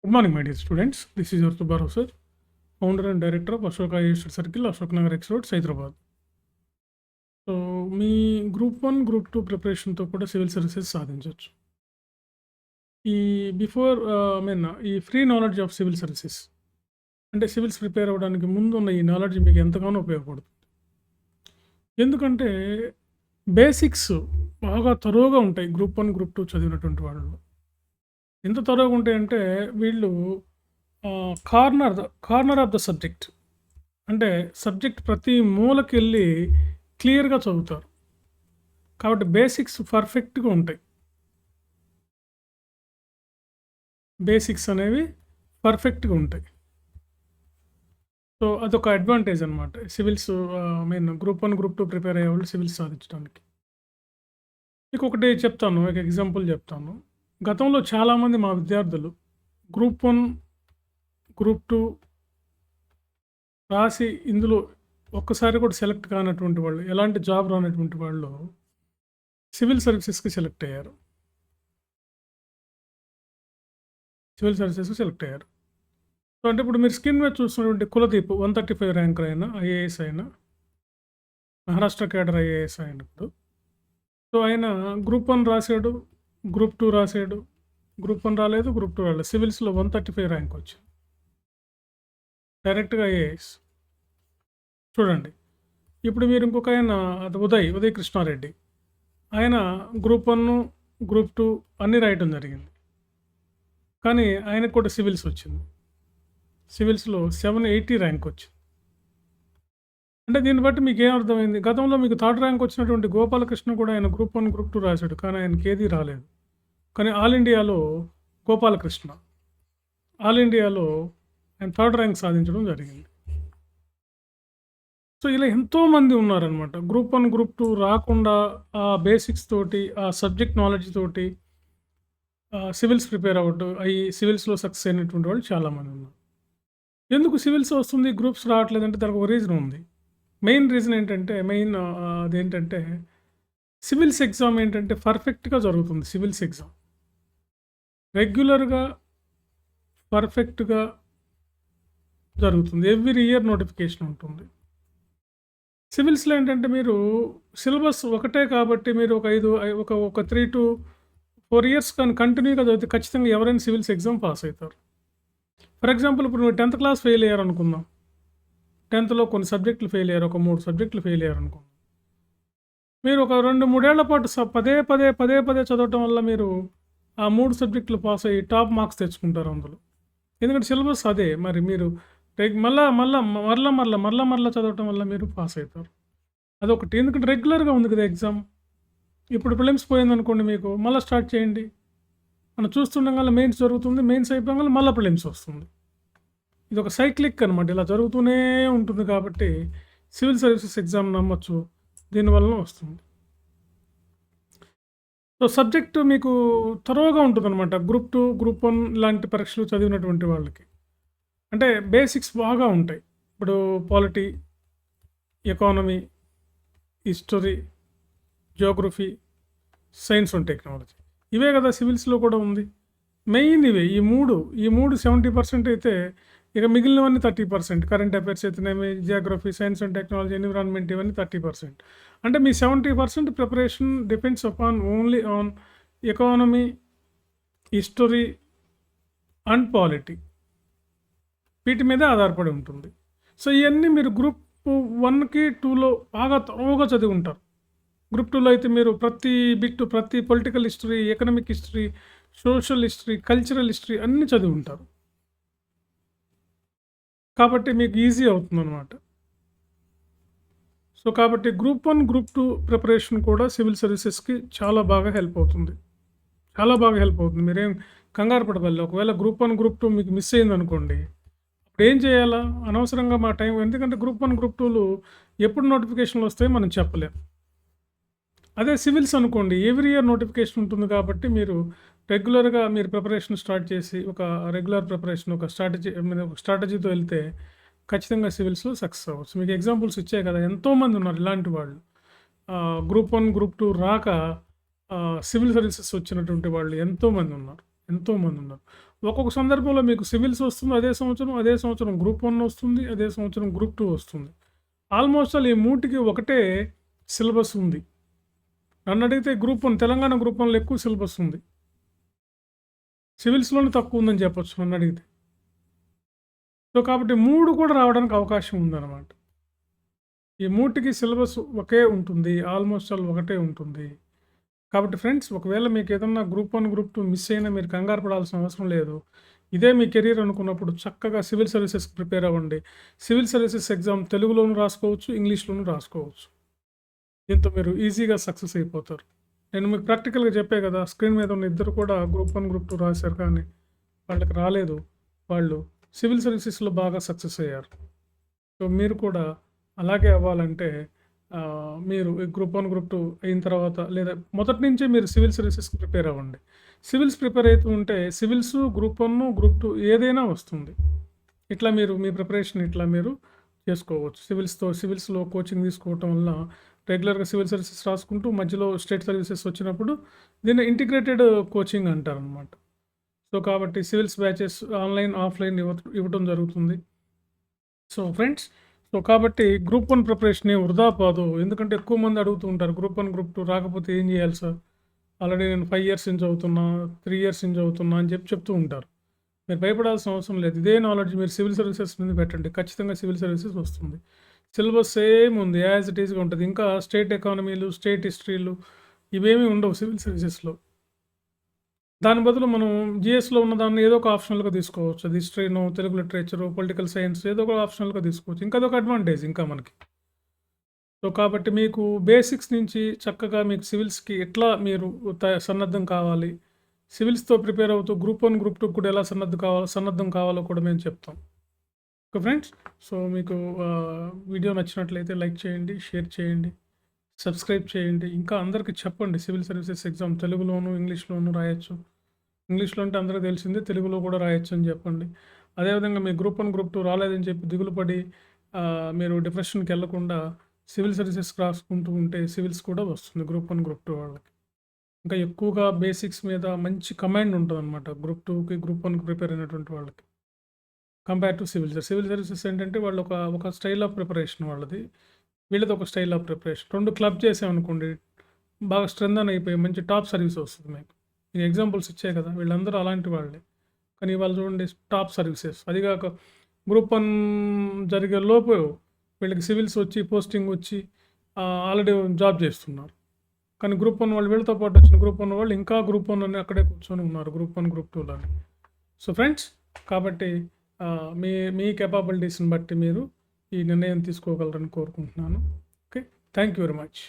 Good morning, my dear students. This is your Subharu sir, founder and director of Ashoka Institute Circle, Ashok Nagar X Road, Hyderabad. So మీ group 1, group 2 ప్రిపరేషన్‌తో కూడా civil services సాధించొచ్చు. ఈ before ఈ free knowledge of civil services అంటే civils prepare అవ్వడానికి ముందు ఉన్న ఈ నాలెడ్జ్ మీకు ఎంతగానో ఉపయోగపడుతుంది. ఎందుకంటే బేసిక్స్ బాగా తరోగా ఉంటాయి గ్రూప్ 1, గ్రూప్ 2 చదివినటువంటి వాళ్ళలో. ఎంత తరోగా ఉంటాయంటే వీళ్ళు కార్నర్ ఆఫ్ ద సబ్జెక్ట్ అంటే సబ్జెక్ట్ ప్రతి మూలకెళ్ళి క్లియర్‌గా చదువుతారు. కాబట్టి బేసిక్స్ పర్ఫెక్ట్‌గా ఉంటాయి. బేసిక్స్ అనేవి పర్ఫెక్ట్‌గా ఉంటాయి. సో అదొక అడ్వాంటేజ్ అనమాట. సివిల్స్ గ్రూప్ 1, గ్రూప్ 2 ప్రిపేర్ అయ్యేవాళ్ళు సివిల్స్ సాధించడానికి. మీకొకటి చెప్తాను. ఒక ఎగ్జాంపుల్ చెప్తాను. గతంలో చాలామంది మా విద్యార్థులు గ్రూప్ 1, గ్రూప్ 2 రాసి ఇందులో ఒక్కసారి కూడా సెలెక్ట్ కానటువంటి వాళ్ళు, ఎలాంటి జాబ్ రానటువంటి వాళ్ళు సివిల్ సర్వీసెస్‌కి సెలెక్ట్ అయ్యారు. సివిల్ సర్వీసెస్‌కి సెలెక్ట్ అయ్యారు. సో అంటే ఇప్పుడు మీరు స్క్రీన్ మీద చూస్తున్నటువంటి కులదీప్ 135 ర్యాంకర్ అయిన ఐఏఎస్ అయిన మహారాష్ట్ర క్యాడర్ ఐఏఎస్ అయిన ఇప్పుడు. సో ఆయన గ్రూప్ 1 రాసాడు, గ్రూప్ 2 రాసాడు. గ్రూప్ 1 రాలేదు, గ్రూప్ 2 రాలేదు. సివిల్స్‌లో 135 ర్యాంక్ వచ్చింది. డైరెక్ట్‌గా ఐఏఎస్. చూడండి. ఇప్పుడు మీరు ఇంకొక ఆయన అది ఉదయ్ కృష్ణారెడ్డి. ఆయన గ్రూప్ 1, గ్రూప్ 2 అన్నీ రాయటం జరిగింది. కానీ ఆయనకు కూడా సివిల్స్ వచ్చింది. సివిల్స్‌లో 780 ర్యాంక్ వచ్చింది. అంటే దీన్ని బట్టి మీకేం అర్థమైంది? గతంలో మీకు థర్డ్ ర్యాంక్ వచ్చినటువంటి గోపాలకృష్ణ కూడా ఆయన గ్రూప్ 1, గ్రూప్ 2 రాశాడు. కానీ ఆయనకి ఏదీ రాలేదు. కానీ ఆల్ ఇండియాలో గోపాలకృష్ణ ఆల్ ఇండియాలో ఆయన థర్డ్ ర్యాంక్ సాధించడం జరిగింది. సో ఇలా ఎంతోమంది ఉన్నారనమాట. గ్రూప్ 1, గ్రూప్ 2 రాకుండా ఆ బేసిక్స్ తోటి, ఆ సబ్జెక్ట్ నాలెడ్జ్ తోటి సివిల్స్ ప్రిపేర్ అయ్యి సివిల్స్‌లో సక్సెస్ అయినటువంటి వాళ్ళు చాలామంది ఉన్నారు. ఎందుకు సివిల్స్ వస్తుంది, గ్రూప్స్ రావట్లేదంటే దానికి ఒక రీజన్ ఉంది. మెయిన్ రీజన్ ఏంటంటే అదేంటంటే సివిల్స్ ఎగ్జామ్ ఏంటంటే పర్ఫెక్ట్‌గా జరుగుతుంది. సివిల్స్ ఎగ్జామ్ రెగ్యులర్‌గా, పర్ఫెక్ట్‌గా జరుగుతుంది. ఎవ్రీ ఇయర్ నోటిఫికేషన్ ఉంటుంది. సివిల్స్‌లో ఏంటంటే మీరు సిలబస్ ఒకటే కాబట్టి మీరు ఒక 3-4 ఇయర్స్ కానీ కంటిన్యూగా చదివితే ఖచ్చితంగా ఎవరైనా సివిల్స్ ఎగ్జామ్ పాస్ అవుతారు. ఫర్ ఎగ్జాంపుల్ ఇప్పుడు మీరు 10th క్లాస్ ఫెయిల్ అయ్యారనుకుందాం. 10థ్‌లో కొన్ని సబ్జెక్టులు ఫెయిల్ అయ్యారు. ఒక 3 సబ్జెక్టులు ఫెయిల్ అయ్యారనుకుందాం. మీరు ఒక 2-3 ఏళ్ల పాటు పదే చదవటం వల్ల మీరు ఆ 3 సబ్జెక్టులు పాస్ అయ్యి టాప్ మార్క్స్ తెచ్చుకుంటారు అందులో. ఎందుకంటే సిలబస్ అదే. మరి మీరు మరలా చదవటం వల్ల మీరు పాస్ అవుతారు. అదొకటి. ఎందుకంటే రెగ్యులర్‌గా ఉంది కదా ఎగ్జామ్. ఇప్పుడు ప్రిలిమ్స్ పోయిందనుకోండి మీకు, మళ్ళీ స్టార్ట్ చేయండి. మనం చూస్తుండగానే మెయిన్స్ జరుగుతుంది. మెయిన్స్ అయిపోగానే మళ్ళీ ప్రిలిమ్స్ వస్తుంది. ఇది ఒక సైక్లిక్ అనమాట. ఇలా జరుగుతూనే ఉంటుంది కాబట్టి సివిల్ సర్వీసెస్ ఎగ్జామ్ నమ్మొచ్చు. దీనివలన వస్తుంది. సో సబ్జెక్టు మీకు తరోగా ఉంటుందన్నమాట. గ్రూప్ 2, గ్రూప్ 1 లాంటి పరీక్షలు చదివినటువంటి వాళ్ళకి. అంటే బేసిక్స్ బాగా ఉంటాయి. ఇప్పుడు polity, economy, history, Geography, science and technology. ఇవే కదా సివిల్స్‌లో కూడా ఉంది. మెయిన్ ఇవే. ఈ మూడు 70% అయితే ఇక మిగిలినవన్నీ 30%. కరెంట్ అఫైర్స్ అయితేనేమి, Geography, science and technology, environment ఇవన్నీ 30%. అంటే మీ 70% preparation depends only on economy, history and polity. వీటి మీద ఆధారపడి ఉంటుంది. సో ఇవన్నీ మీరు గ్రూప్ 1కి 2లో బాగా తరోగా చదివి ఉంటారు. గ్రూప్ 2లో అయితే మీరు ప్రతి political history, economic history, social history, cultural history అన్నీ చదివి ఉంటారు. కాబట్టి మీకు ఈజీ అవుతుందన్నమాట. సో కాబట్టి గ్రూప్ 1, గ్రూప్ 2 ప్రిపరేషన్ కూడా సివిల్ సర్వీసెస్‌కి చాలా బాగా హెల్ప్ అవుతుంది. మీరేం కంగారు పడవల్ల. ఒకవేళ గ్రూప్ 1, గ్రూప్ 2 మీకు మిస్ అయిందనుకోండి, అప్పుడు ఏం చేయాలా? అనవసరంగా మా టైం. ఎందుకంటే గ్రూప్ 1, గ్రూప్ 2లు ఎప్పుడు నోటిఫికేషన్లు వస్తాయో మనం చెప్పలేం. అదే సివిల్స్ అనుకోండి, ఎవ్రీ ఇయర్ నోటిఫికేషన్ ఉంటుంది కాబట్టి మీరు రెగ్యులర్‌గా మీరు ప్రిపరేషన్ స్టార్ట్ చేసి ఒక రెగ్యులర్ ప్రిపరేషన్ ఒక స్ట్రాటజీతో వెళ్తే ఖచ్చితంగా సివిల్స్‌లో సక్సెస్ అవ్వచ్చు. మీకు ఎగ్జాంపుల్స్ ఇచ్చాయి కదా! ఎంతోమంది ఉన్నారు ఇలాంటి వాళ్ళు. గ్రూప్ 1, గ్రూప్ 2 రాక సివిల్ సర్వీసెస్ వచ్చినటువంటి వాళ్ళు ఎంతోమంది ఉన్నారు. ఒక్కొక్క సందర్భంలో మీకు సివిల్స్ వస్తుంది అదే సంవత్సరం గ్రూప్ 1 వస్తుంది, అదే సంవత్సరం గ్రూప్ 2 వస్తుంది. ఆల్మోస్ట్ ఆల్ ఈ మూటికి ఒకటే సిలబస్ ఉంది. నన్నడిగితే గ్రూప్ 1 తెలంగాణ గ్రూప్ 1లో ఎక్కువ సిలబస్ ఉంది. సివిల్స్‌లోనే తక్కువ ఉందని చెప్పొచ్చు నన్నడిగితే. సో, కాబట్టి 3 కూడా రావడానికి అవకాశం ఉందన్నమాట. ఈ మూటికి సిలబస్ ఒకే ఉంటుంది. ఆల్మోస్ట్ ఆల్ ఒకటే ఉంటుంది. కాబట్టి ఫ్రెండ్స్, ఒకవేళ మీకేదన్నా గ్రూప్ 1, గ్రూప్ 2 మిస్ అయినా మీరు కంగారు పడాల్సిన అవసరం లేదు. ఇదే మీ కెరీర్ అనుకున్నప్పుడు చక్కగా సివిల్ సర్వీసెస్‌కి ప్రిపేర్ అవ్వండి. సివిల్ సర్వీసెస్ ఎగ్జామ్ తెలుగులోను రాసుకోవచ్చు, ఇంగ్లీష్‌లోను రాసుకోవచ్చు. దీంతో మీరు ఈజీగా సక్సెస్ అయిపోతారు. నేను మీకు ప్రాక్టికల్‌గా చెప్పా కదా! స్క్రీన్ మీద ఉన్న ఇద్దరు కూడా గ్రూప్ 1, గ్రూప్ 2 రాశారు కానీ వాళ్ళకి రాలేదు. వాళ్ళు సివిల్ సర్వీసెస్‌లో బాగా సక్సెస్ అయ్యారు. సో, మీరు కూడా అలాగే అవ్వాలంటే మీరు గ్రూప్ 1, గ్రూప్ 2 అయిన తర్వాత లేదా మొదటి నుంచే మీరు సివిల్ సర్వీసెస్‌కి ప్రిపేర్ అవ్వండి. సివిల్స్ ప్రిపేర్ అవుతూ ఉంటే సివిల్స్, గ్రూప్ 1, గ్రూప్ 2 ఏదైనా వస్తుంది. ఇట్లా మీరు మీ ప్రిపరేషన్ ఇట్లా మీరు చేసుకోవచ్చు. సివిల్స్‌లో కోచింగ్ తీసుకోవటం వల్ల రెగ్యులర్‌గా సివిల్ సర్వీసెస్ రాసుకుంటూ మధ్యలో స్టేట్ సర్వీసెస్ వచ్చినప్పుడు దీన్ని ఇంటిగ్రేటెడ్ కోచింగ్ అంటారనమాట. సో, కాబట్టి సివిల్స్ బ్యాచెస్ ఆన్‌లైన్, ఆఫ్‌లైన్ ఇవ్వటం జరుగుతుంది. సో, ఫ్రెండ్స్, కాబట్టి గ్రూప్ 1 ప్రిపరేషన్ ఏం వృధా పోదు. ఎందుకంటే ఎక్కువ మంది అడుగుతూ ఉంటారు. గ్రూప్ 1, గ్రూప్ 2 రాకపోతే ఏం చేయాలి సార్? ఆల్రెడీ నేను 5 ఇయర్స్ నుంచి చదువుతున్నా, 3 ఇయర్స్ నుంచి చదువుతున్నా అని చెప్తూ ఉంటారు. మీరు భయపడాల్సిన అవసరం లేదు. ఇదే నాలెడ్జ్ మీరు సివిల్ సర్వీసెస్ మీద పెట్టండి. ఖచ్చితంగా సివిల్ సర్వీసెస్ వస్తుంది. సిలబస్ సేమ్ ఉంది. యాజ్ ఇట్ ఈస్‌గా ఉంటది. ఇంకా స్టేట్ ఎకానమీలు, స్టేట్ హిస్టరీలు ఇవేమీ ఉండవు సివిల్ సర్వీసెస్‌లో. దాని బదులు మనం జీఎస్‌లో ఉన్న దాన్ని ఏదో ఒక ఆప్షనల్‌గా తీసుకోవచ్చు. అది హిస్టరీనో, తెలుగు లిటరేచరో, పొలిటికల్ సైన్స్ ఏదో ఒక ఆప్షనల్‌గా తీసుకోవచ్చు. ఇంకా అదొక అడ్వాంటేజ్ ఇంకా మనకి. సో, కాబట్టి మీకు బేసిక్స్ నుంచి చక్కగా మీకు సివిల్స్‌కి ఎట్లా మీరు సన్నద్ధం కావాలి, సివిల్స్‌తో ప్రిపేర్ అవుతూ గ్రూప్ 1, గ్రూప్ 2 కూడా ఎలా సన్నద్ధం కావాలో కూడా మేము చెప్తాం. Okay friends. సో, మీకు వీడియో నచ్చినట్లయితే లైక్ చేయండి, షేర్ చేయండి, సబ్స్క్రైబ్ చేయండి. ఇంకా అందరికీ చెప్పండి సివిల్ సర్వీసెస్ ఎగ్జామ్ తెలుగులోను, ఇంగ్లీష్‌లోను రాయొచ్చు. ఇంగ్లీష్‌లో అంటే అందరికీ తెలిసిందే. తెలుగులో కూడా రాయొచ్చు అని చెప్పండి. అదేవిధంగా మీ గ్రూప్ 1, గ్రూప్ 2 రాలేదని చెప్పి దిగులు పడి మీరు డిప్రెషన్‌కి వెళ్ళకుండా సివిల్ సర్వీసెస్ రాసుకుంటూ ఉంటే సివిల్స్ కూడా వస్తుంది గ్రూప్ 1, గ్రూప్ 2 వాళ్ళకి. ఇంకా ఎక్కువగా బేసిక్స్ మీద మంచి కమాండ్ ఉంటదనమాట. గ్రూప్ 2కి, గ్రూప్ 1కి ప్రిపేర్ అయినటువంటి వాళ్ళకి. కంపేర్ టు సివిల్ సర్వీసెస్ ఏంటంటే వాళ్ళు ఒక స్టైల్ ఆఫ్ ప్రిపరేషన్ వాళ్ళది. వీళ్ళది ఒక స్టైల్ ఆఫ్ ప్రిపరేషన్. 2 క్లబ్ చేసామనుకోండి బాగా స్ట్రెంథెన్ అయిపోయి మంచి టాప్ సర్వీస్ వస్తుంది మీకు. నేను ఎగ్జాంపుల్స్ ఇచ్చా కదా! వీళ్ళందరూ అలాంటి వాళ్ళే. కానీ వాళ్ళు చూడండి టాప్ సర్వీసెస్. అది కాక గ్రూప్ 1 జరిగే లోపు వీళ్ళకి సివిల్స్ వచ్చి, పోస్టింగ్ వచ్చి ఆల్రెడీ జాబ్ చేస్తున్నారు. కానీ గ్రూప్ 1 వాళ్ళు వీళ్ళతో పాటు వచ్చిన గ్రూప్ 1 వాళ్ళు ఇంకా గ్రూప్ 1 అని అక్కడే కూర్చొని ఉన్నారు. గ్రూప్ 1, గ్రూప్ 2లోని. సో, ఫ్రెండ్స్, కాబట్టి మీ కేపబిలిటీస్‌ని బట్టి మీరు ఈ నిర్ణయం తీసుకోగలరని కోరుకుంటున్నాను. Okay. Thank you very much.